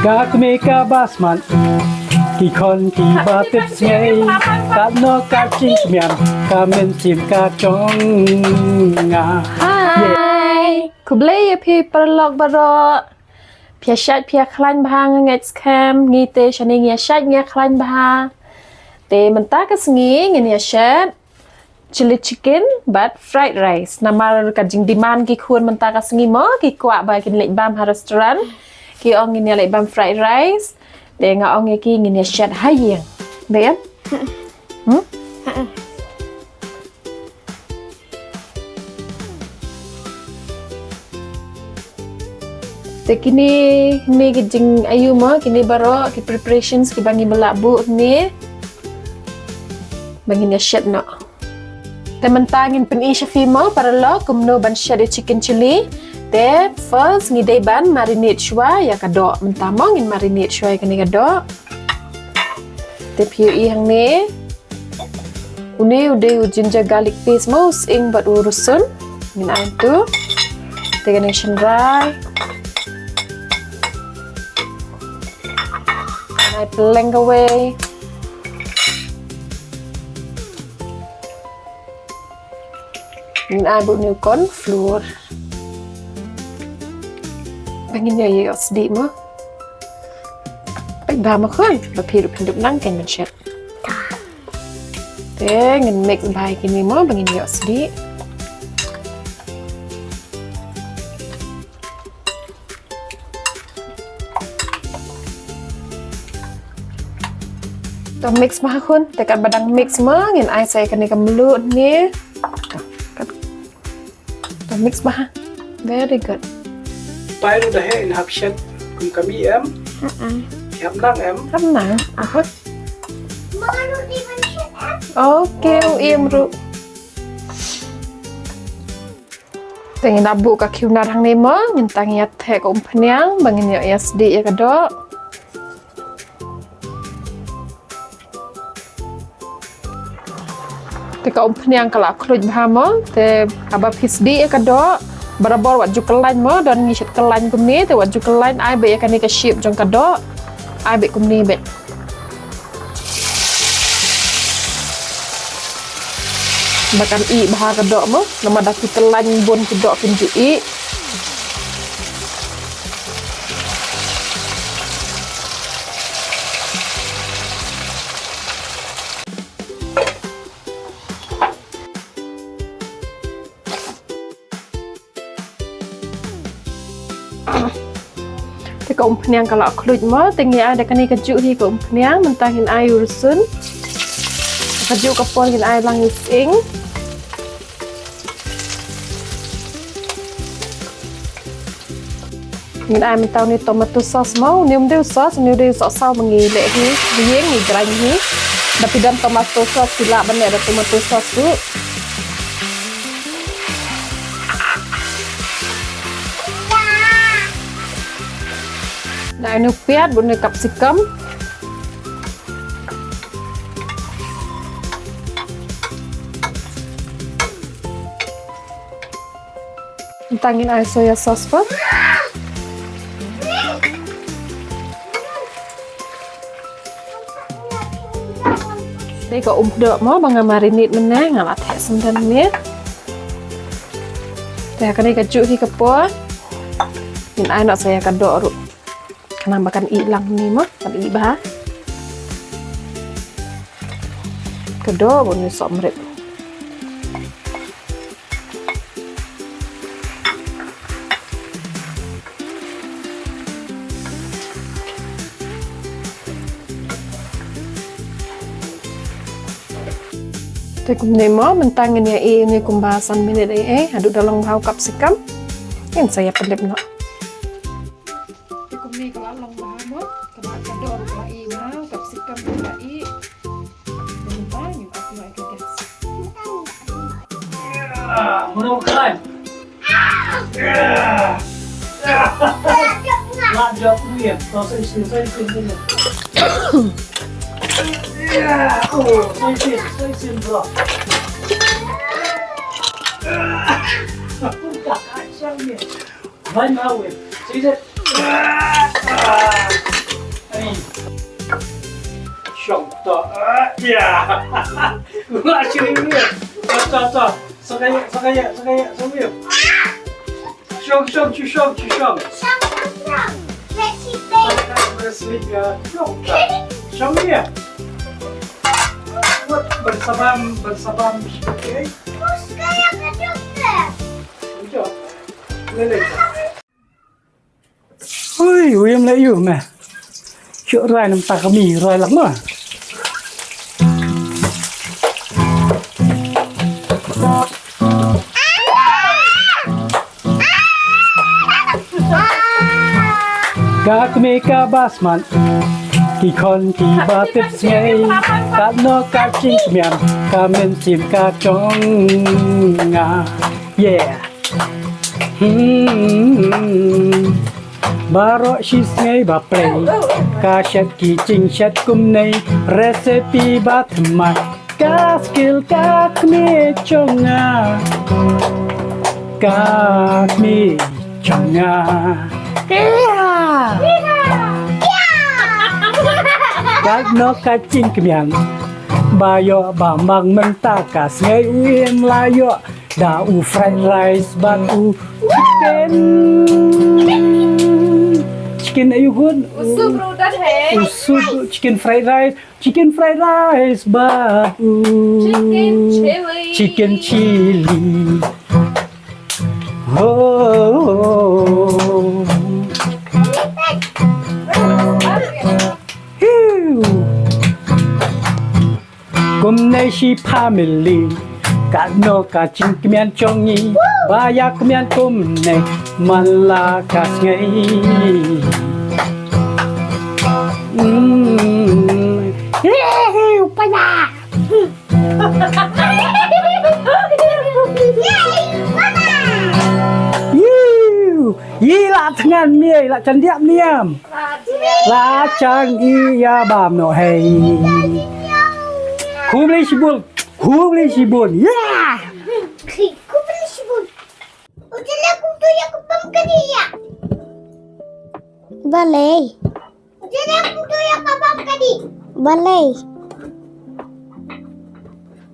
Gak meka basman Kikon ki batit ngay Kat no kacing miam Kamen sim kacong nga Hi Ku blei pi perlok baro Pia syat pia klan bahang nget scam Ngite shani ngia syat ngia klan bahang Te mentah ke sengi ngia syat Chili chicken but fried rice Nama kajing demand ki kun mentah ke sengi mo Ki kuak ba kin lek bam ha restoran Ki ong ngia lek bam fried rice Te nga ong ki ngia syat hayang Baik ya? Te kini ni kejing ayu mo kini baro ki preparations ki bangi belabu ni bangi nya shed no. Te mentangin pen i shafi mo para lo kumno ban shed chicken chili. Te first ngi dei ban marinate shwa ya kado mentamo ngin marinate shwa kini kado. Te piu i hang ni. Uni udah ginger garlic paste mo ing bat urusun ngin ai tu. Te kini shenrai. I blend away. Mình ai bộ new corn flour. Bangin niya yung osdi mo. Ay ba mo kon? Papirup hindup nang kan mencet. Ngin mix bahay kini mo bangin niya osdi. To mix mah kun, tekan badang mix mah ngin ai saya kena kemelut ni. To mix mah. Very good. Pai dah hai in hapshet kum kami em Hap nang em Hấp nặng, hấp. Manu di manusia em. Okay, im ru. Tengin dabu ka kiuna hang ni mo, ngin tangi atte ko umpanyang bangin yo SD ya kado. Tika umpanyang kala kluj bahamo te aba pisdi e kado barabor wat jukelan mo don ngisit kelan kumni te wat jukelan ai be kan ka ship jong kado ai be kumni be bakan i bahar kado mo nama dak kelan bon kado kunju i Te ko umpanyang kalau kluj mo tengi ada kani kaju hi ko umpanyang mentahin ai urusun kaju kapon hin ai lang ising ngin ai mentau ni tomato sauce mo nium deu sauce sau mengi le hi rieng ni gran hi tapi dan tomato sauce sila bane ada tomato sauce tu Nah, ini piat bunyi capsicum. Tangin air soya sauce pun. Đây có được mó bằng marinate mình nè, ngả thẻ xong thân nhé. Để cái này cái chữ thì cái po. Nhìn ai nó saya cái độ rồi. Karena makan ilang ni mah, kan iba. Kedua bonus somret. Tekum nemo mentangin ya ini kumbasan minit aduk dalam bau capsicum. Yang saya pelip no. Ni kalau long bahamo kena kador kai mau capsicum kai mentang ni aku nak ke gas Mano kalan Lajak ni Kau saya isi ni Saya isi bro Aku tak kacang ni Baik mahu Saya Ya. Gua sini dia. Stop. Sakaya. Sambil. Show. Let's see things. Sleep ya. Show dia. Buat bersabam. Okay. Who's gonna get there? Jom. Lele. Ôi, em lại yêu mà. Chỗ rai nằm ta có mì rai lắm mà. Các mê ca basman. Kỳ con kỳ ba tiếp ngay. Các nó các chính miệng. Các men chìm các trong ngà. Yeah. Baro she's ngay ba play ka shat ki ching shat kum nei recipe ba thma ka skill ka kme chonga ka no ka ching kmyang ba yo ba mang man ta ka ngay uiem la yo da u fried rice ba u chicken are you good? Chicken fried rice, babu. Chicken chili. Oh. Hôm nay she family. Cả no cả chinh kimian chongi. Baya kimian kum này malakas ngay. Upana. Yi la tngan mie la chan diap niam. La chan iya bam no hey. Hu beli sibul. Yeah. Ku beli sibuk. Udah aku tuh ya kebam ke dia. Balai. Udah aku tuh ya kebam ke dia. Balai.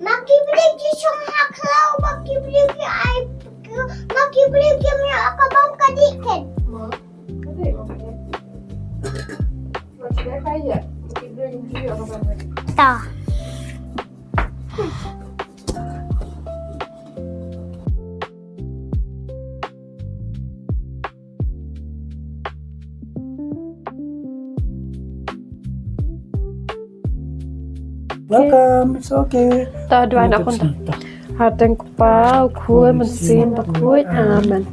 Maki beli di semua kalau maki beli ke ai. Maki beli ke dia kebam ke dia kan. Tah. Welcome, it's okay. Ta dua nak pun ta. Hateng kupau kuai mensim bakuai aman.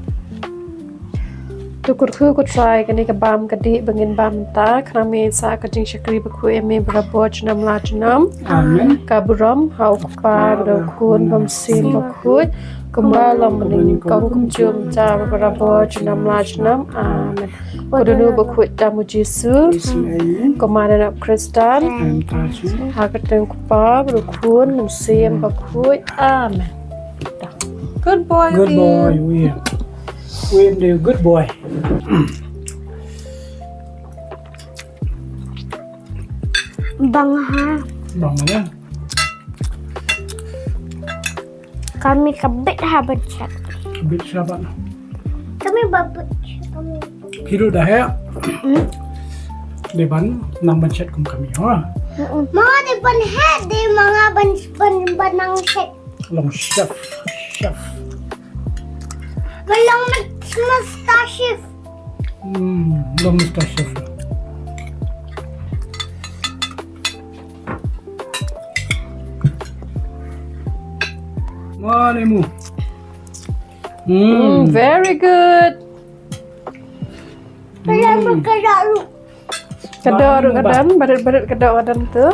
Tukur ku try kani ka bam kadi bangin bam ta krami sa kading syakri bakuai me berabot jenam la jenam. Amen. Kaburam hau kupa berkun mensim bakuai kemalam mening kong kumjum ta berabot jenam la jenam. Amen. Kudunu bakuai tamu Yesus. Kemarin nak Kristen. Hakateng kupa berkun mensim bakuai. Amen. Good boy. Good boy, William. William, the good boy. Bang ha. Bang mana? Kami kebet ha bercak. Bit siapa? Kami babut. Kami. Hidup dah ya. Depan nang bancet kum kami, ha? Mga depan head de mga banang set. Long chef. Galang mustache. Long mustache chef. Mana mu? Very good. Kaya magkalaru. Kedor kadan, barat kedor kadan tu.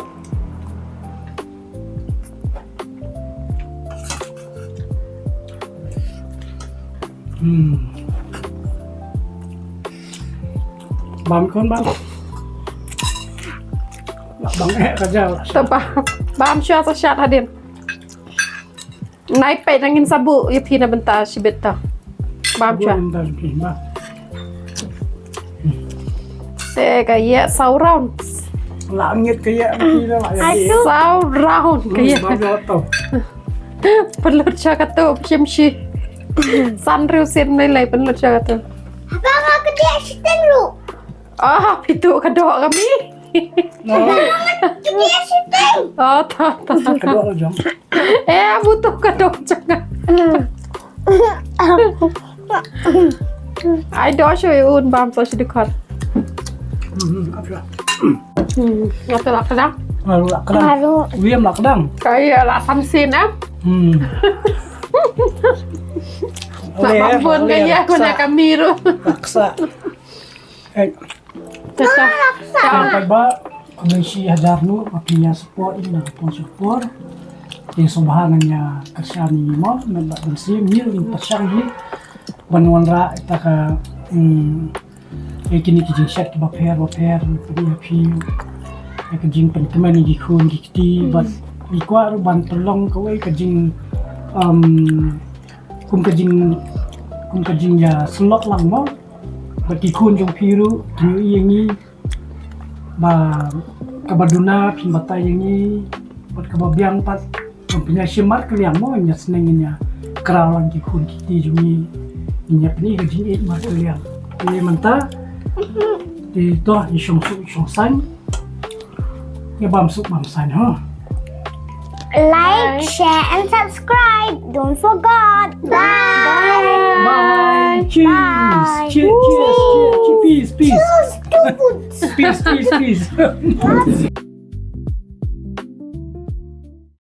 Bám con bám. Bám hẹ cả giờ. Bam syah syat hadin. Naik pe nangin sabu ya pina bentar sibet ta. Bam syah. Bentar sini, bam. Te kaya saurang. langit kayak gini lah ya. Sao round kayak Bagus tuh. pelut cakatu shimshi. Sanriu sin nilai pelut cakatu. Abang aku dia siting lu. Ah, pitu kedok kami. Itu dia siting. Oh, tak. Kedua jam. Butuh kedok jangan. I don't show you un bam so dekat. Apa? Ngata lah kadang. Lalu lah kadang. Baru. William lah kadang. Kayak lah samsin ah. Nak mampun kaya aku nak kamiru. Laksa. Tetap. Sampai ba Malaysia hajar nu pakinya support ini pun support. Yang subhananya kersani mo nabak bensi mil in pasang hi banwan ra taka kini kijing shat ba pair padi api kijing pen teman ni khun gikti bat ikwa ban tolong kawai kijing kum kijing ya slot lang mo bat khun jong piru tu yengi ba kabaduna pimbata yengi bat kababiang pat punya simar kalian mau nya senengnya kerawan di kun kiti jumi nya peni gajin et mar kalian di manta di toh di shong san ya bam san ha Like, share, and subscribe. Don't forget. Bye. bye cheers Bye. cheers peace Stupid. peace peace